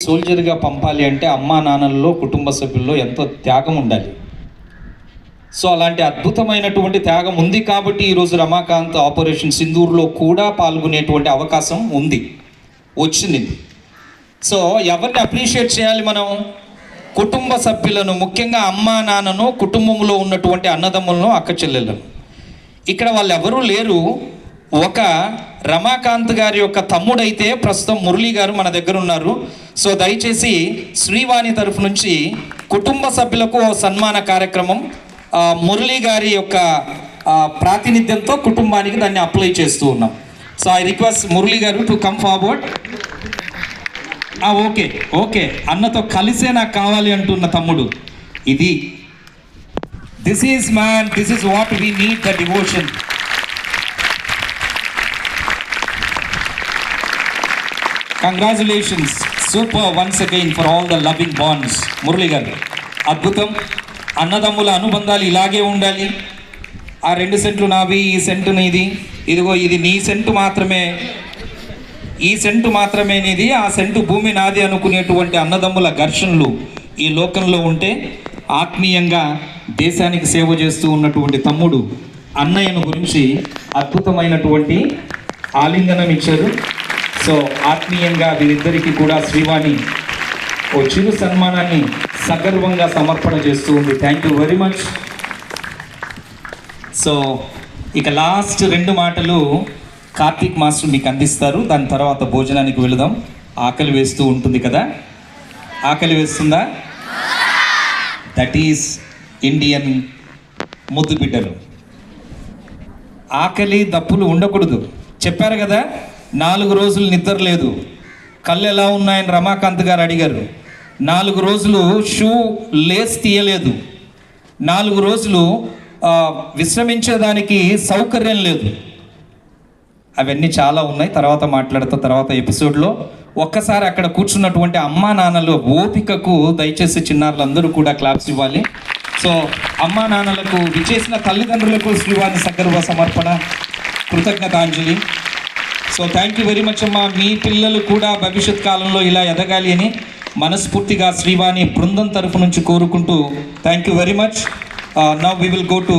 సోల్జర్గా పంపాలి అంటే అమ్మా నాన్నల్లో కుటుంబ సభ్యుల్లో ఎంతో త్యాగం ఉండాలి. సో అలాంటి అద్భుతమైనటువంటి త్యాగం ఉంది కాబట్టి ఈరోజు రమాకాంత్ ఆపరేషన్ సింధూర్లో కూడా పాల్గొనేటువంటి అవకాశం వచ్చింది. సో ఎవరిని అప్రిషియేట్ చేయాలి మనం? కుటుంబ సభ్యులను, ముఖ్యంగా అమ్మా నాన్నను, కుటుంబంలో ఉన్నటువంటి అన్నదమ్ములను, అక్క చెల్లెలను. ఇక్కడ వాళ్ళు ఎవరూ లేరు. ఒక రమాకాంత్ గారి యొక్క తమ్ముడైతే ప్రస్తుతం మురళీ గారు మన దగ్గర ఉన్నారు. సో దయచేసి శ్రీవాణి తరఫు నుంచి కుటుంబ సభ్యులకు సన్మాన కార్యక్రమం మురళీ గారి యొక్క ప్రాతినిధ్యంతో కుటుంబానికి దాన్ని అప్లై చేస్తూ ఉన్నాం. సో ఐ రిక్వెస్ట్ మురళీ గారు టు కమ్ ఫార్వర్డ్. ఓకే అన్నతో కలిసే నాకు కావాలి అంటున్న తమ్ముడు. ఇది this is what we need, the devotion. Congratulations, super once again for all the loving bonds. Murali గారు అద్భుతం. అన్నదమ్ముల అనుబంధాలు ఇలాగే ఉండాలి. ఆ 2 సెంట్లు నావి, ఈ సెంటు నీది, ఇదిగో ఇది నీ సెంటు మాత్రమే, ఈ సెంటు మాత్రమే నీది, ఆ సెంటు భూమి నాది అనుకునేటువంటి అన్నదమ్ముల ఘర్షణలు ఈ లోకంలో ఉంటే, ఆత్మీయంగా దేశానికి సేవ చేస్తూ ఉన్నటువంటి తమ్ముడు అన్నయ్యను గురించి అద్భుతమైనటువంటి ఆలింగనం ఇచ్చారు. సో ఆత్మీయంగా వీరిద్దరికీ కూడా శ్రీవాణి ఓ చిరు సన్మానాన్ని సగర్వంగా సమర్పణ చేస్తూ ఉంది. Thank you very much. So ఇక లాస్ట్ 2 మాటలు కార్తీక్ మాస్టర్ మీకు అందిస్తారు. దాని తర్వాత భోజనానికి వెళదాం. ఆకలి వేస్తూ ఉంటుంది కదా, ఆకలి వేస్తుందా? దట్ ఈస్ ఇండియన్ ముద్దు బిడ్డలు. ఆకలి దప్పులు ఉండకూడదు. చెప్పారు కదా, 4 రోజులు నిద్ర లేదు. కళ్ళు ఎలా ఉన్నాయని రమాకాంత్ గారు అడిగారు. 4 రోజులు షూ లేస్ తీయలేదు. 4 రోజులు విశ్రమించేదానికి సౌకర్యం లేదు. అవన్నీ చాలా ఉన్నాయి, తర్వాత మాట్లాడతా తర్వాత ఎపిసోడ్లో. ఒక్కసారి అక్కడ కూర్చున్నటువంటి అమ్మా నాన్నలు ఓపికకు దయచేసి చిన్నారులందరూ కూడా క్లాప్స్ ఇవ్వాలి. సో అమ్మా నాన్నలకు, విచ్చేసిన తల్లిదండ్రులకు శ్రీవాణి సగర్వ సమర్పణ, కృతజ్ఞతాంజలి. So thank you very much అమ్మా. మీ పిల్లలు కూడా భవిష్యత్ కాలంలో ఇలా ఎదగాలి అని మనస్ఫూర్తిగా శ్రీవాణి బృందం తరఫు నుంచి కోరుకుంటూ thank you very much. Now we will go to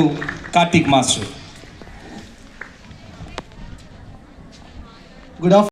Karthik master. Good afternoon.